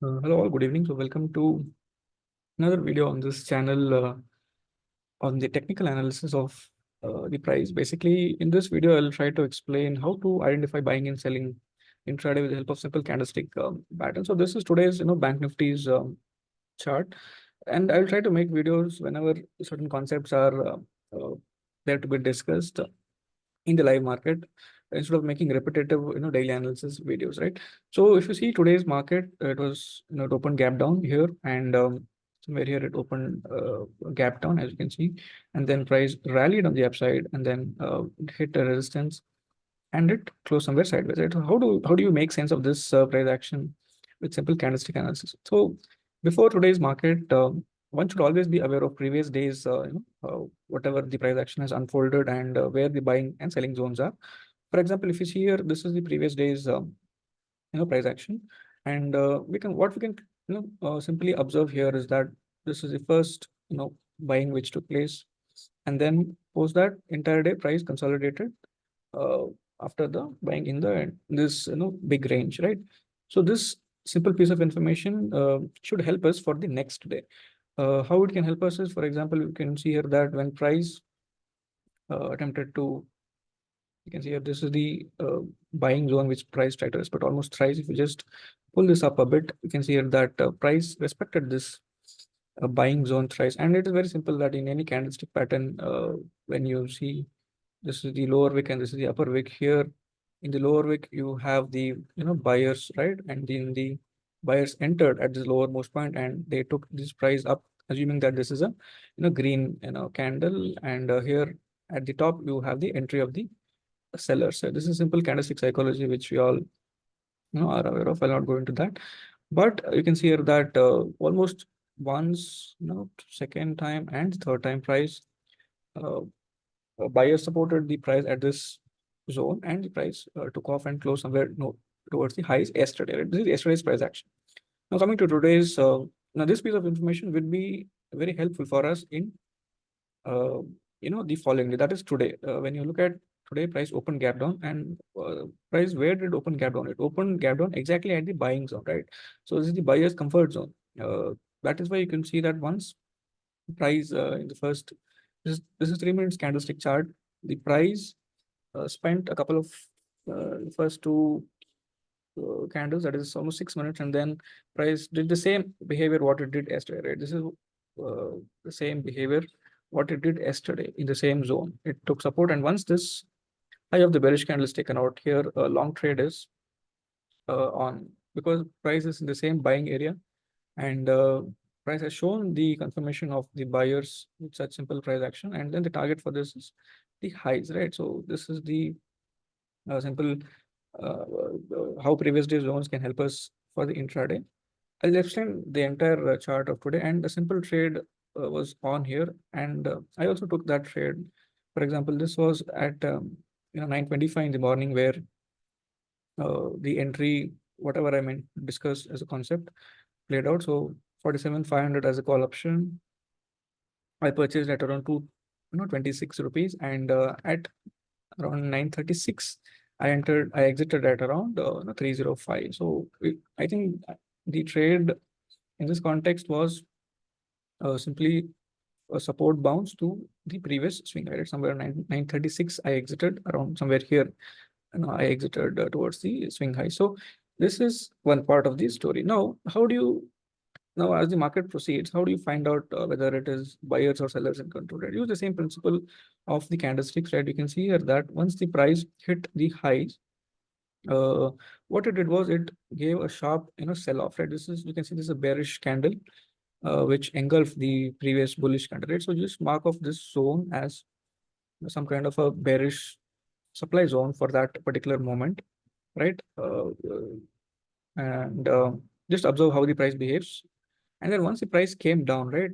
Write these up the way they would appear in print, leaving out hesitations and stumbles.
Hello all, good evening. So welcome to another video on this channel on the technical analysis of the price. Basically, in this video, I'll try to explain how to identify buying and selling intraday with the help of simple candlestick pattern. So this is today's Bank Nifty's chart, and I'll try to make videos whenever certain concepts are uh, there to be discussed in the live market instead of making repetitive daily analysis videos, right? So if you see today's market, it was it opened gap down here, and somewhere here it opened gap down, as you can see, and then price rallied on the upside, and then it hit a resistance and it closed somewhere sideways, right? So how do you make sense of this price action with simple candlestick analysis? So before today's market, one should always be aware of previous days, whatever the price action has unfolded, and where the buying and selling zones are. For example, if you see here, this is the previous day's price action, and we can simply observe here is that this is the first buying which took place, and then post that entire day price consolidated uh, after the buying in the this big range, right? So this simple piece of information should help us for the next day. How it can help us is, for example, you can see here that when price attempted to, you can see here, this is the buying zone which price tried to respect almost thrice. If you just pull this up a bit, you can see here that price respected this buying zone thrice. And it is very simple that in any candlestick pattern, when you see this is the lower wick and this is the upper wick here, in the lower wick you have the buyers, right? And in the buyers entered at this lowermost point and they took this price up, assuming that this is a green candle, and here at the top you have the entry of the seller. So this is simple candlestick psychology which we all are aware of. I'll not go into that, but you can see here that almost once, second time and third time price uh, buyers supported the price at this zone, and the price took off and closed somewhere towards the highs yesterday, right? This is yesterday's price action. Now coming to today's, now this piece of information will be very helpful for us in uh, the following day, that is today. When you look at today, price open gap down, and price, where did open gap down? It opened gap down exactly at the buying zone, right? So this is the buyer's comfort zone. That is why you can see that once price in the first, this is 3 minutes candlestick chart. The price spent a couple of first two candles, that is almost 6 minutes, and then price did the same behavior what it did yesterday, right? This is the same behavior what it did yesterday in the same zone. It took support, and once this high of the bearish candle is taken out here, a long trade is on, because price is in the same buying area, and price has shown the confirmation of the buyers with such simple price action, and then the target for this is the highs, right? So this is the simple how previous day zones can help us for the intraday. I'll explain the entire chart of today, and the simple trade was on here, and I also took that trade. For example, this was at 9:25 in the morning, where the entry, whatever I meant discuss as a concept, played out. So 47,500 as a call option, I purchased at around 26 rupees, and at around 9:36, I exited at around 305. So I think the trade in this context was simply a support bounce to the previous swing, right? Somewhere 9:36, I exited around somewhere here, and I exited towards the swing high. So this is one part of the story. Now, as the market proceeds, how do you find out whether it is buyers or sellers in control? Right? Use the same principle of the candlesticks, right? You can see here that once the price hit the highs, uh, what it did was it gave a sharp, sell off, right? You can see this is a bearish candle, which engulfed the previous bullish candle, right? So just mark off this zone as some kind of a bearish supply zone for that particular moment, right? And just observe how the price behaves. And then once the price came down, right,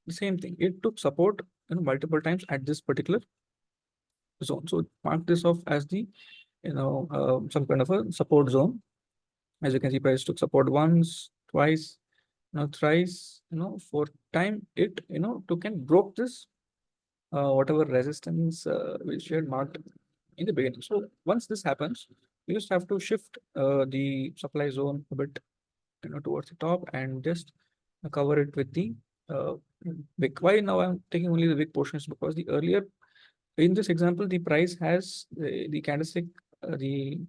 the same thing, it took support multiple times at this particular zone. So mark this off as the some kind of a support zone. As you can see, price took support once, twice, thrice, fourth time it took and broke this whatever resistance which we had marked in the beginning. So once this happens, you just have to shift the supply zone a bit towards the top and just cover it with the wick. Why now I'm taking only the wick portions? Because the earlier in this example, the price has the candlestick, the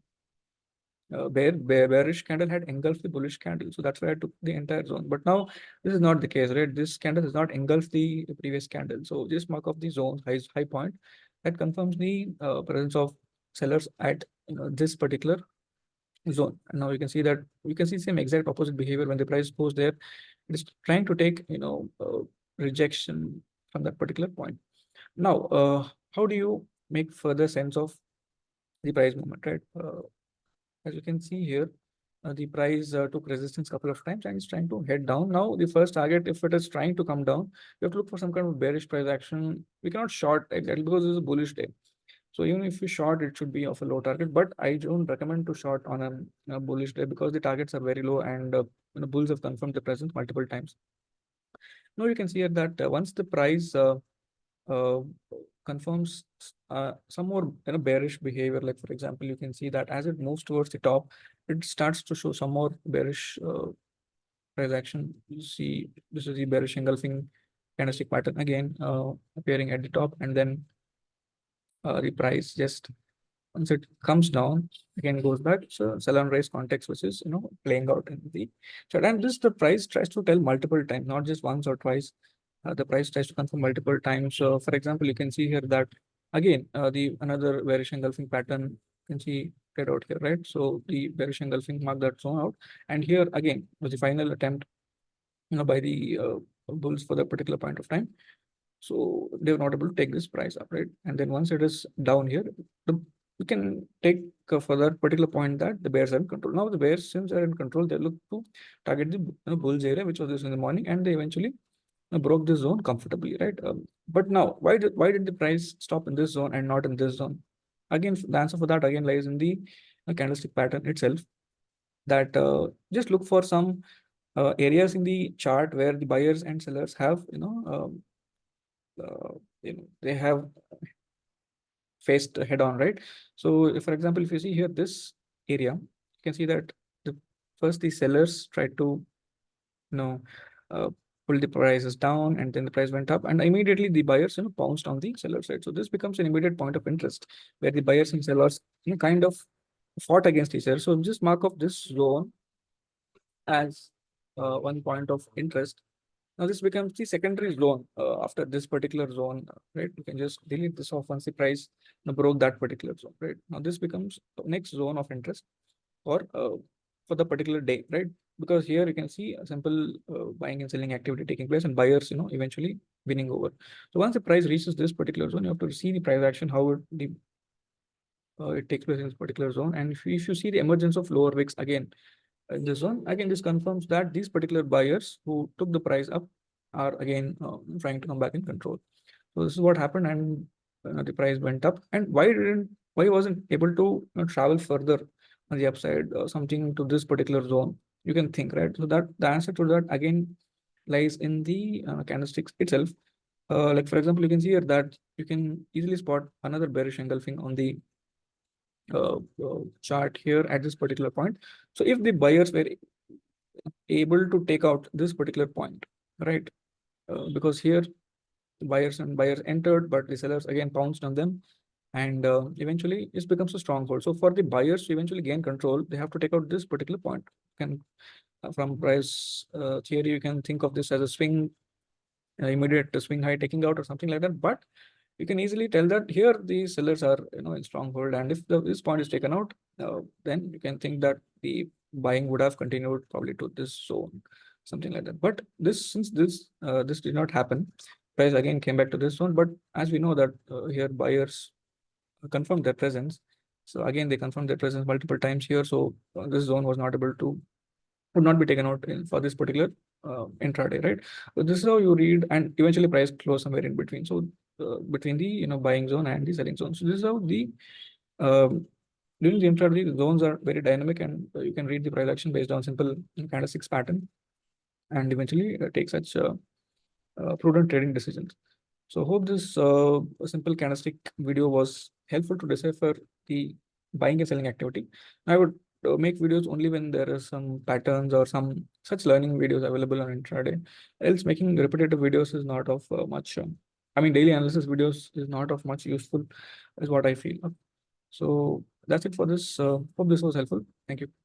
bearish candle had engulfed the bullish candle. So that's why I took the entire zone. But now this is not the case, right? This candle has not engulfed the previous candle. So just mark off the zone high point that confirms the presence of sellers at this particular zone. And now you can see that you can see same exact opposite behavior when the price goes there. It is trying to take rejection from that particular point. Now, how do you make further sense of the price movement, right? As you can see here, the price took resistance couple of times and it's trying to head down. Now, the first target, if it is trying to come down, you have to look for some kind of bearish price action. We cannot short exactly because it's a bullish day. So even if you short, it should be of a low target, but I don't recommend to short on a bullish day because the targets are very low and bulls have confirmed the presence multiple times. Now you can see here that once the price uh, confirms some more bearish behavior, like for example, you can see that as it moves towards the top, it starts to show some more bearish price action. You see, this is the bearish engulfing candlestick pattern again appearing at the top, and then the price just once it comes down again goes back. So sell and rise context, which is playing out in the chart, and this the price tries to tell multiple times, not just once or twice. The price tries to confirm multiple times. So for example, you can see here that again the another bearish engulfing pattern you can see played out here, right? So the bearish engulfing mark that zone out, and here again was the final attempt by the bulls for that particular point of time. So they were not able to take this price up, right? And then once it is down here, we can take for that particular point that the bears are in control. Now the bears, since they're in control, they look to target the bulls area, which was this in the morning, and they eventually broke this zone comfortably, right? But now, why did the price stop in this zone and not in this zone? Again, the answer for that again lies in the candlestick pattern itself. That just look for some areas in the chart where the buyers and sellers have they have faced head on, right? So if, for example, if you see here this area, you can see that first the sellers tried to you know uh, pull the prices down, and then the price went up, and immediately the buyers pounced on the seller side. So this becomes an immediate point of interest where the buyers and sellers kind of fought against each other. So just mark off this zone as one point of interest. Now this becomes the secondary zone after this particular zone, right? You can just delete this off once the price broke that particular zone, right? Now this becomes the next zone of interest for the particular day, right? Because here you can see a simple buying and selling activity taking place, and buyers, eventually winning over. So once the price reaches this particular zone, you have to see the price action, how it takes place in this particular zone. And if you see the emergence of lower wicks again in this zone, again this confirms that these particular buyers who took the price up are again trying to come back in control. So this is what happened, and the price went up. And why wasn't able to travel further on the upside, something to this particular zone? You can think, right? So that the answer to that again lies in the candlesticks itself. Like for example, you can see here that you can easily spot another bearish engulfing on the chart here at this particular point. So if the buyers were able to take out this particular point, right? Because here the buyers entered, but the sellers again pounced on them, and eventually it becomes a stronghold. So for the buyers to eventually gain control, they have to take out this particular point. Can from price theory, you can think of this as a swing, immediate swing high taking out or something like that. But you can easily tell that here the sellers are in stronghold, and if this point is taken out, then you can think that the buying would have continued probably to this zone, something like that. But since this did not happen, price again came back to this zone. But as we know that here buyers confirmed their presence, so again they confirmed their presence multiple times here. So this zone would not be taken out for this particular intraday, right? So this is how you read, and eventually price close somewhere in between. So between the buying zone and the selling zone. So this is how the during the intraday, the zones are very dynamic, and you can read the price action based on simple candlesticks pattern, and eventually take such prudent trading decisions. So hope this simple candlestick video was helpful to decipher the buying and selling activity. I would make videos only when there is some patterns or some such learning videos available on intraday. Else, making repetitive videos is not of much. I mean, daily analysis videos is not of much useful, is what I feel. So that's it for this. Hope this was helpful. Thank you.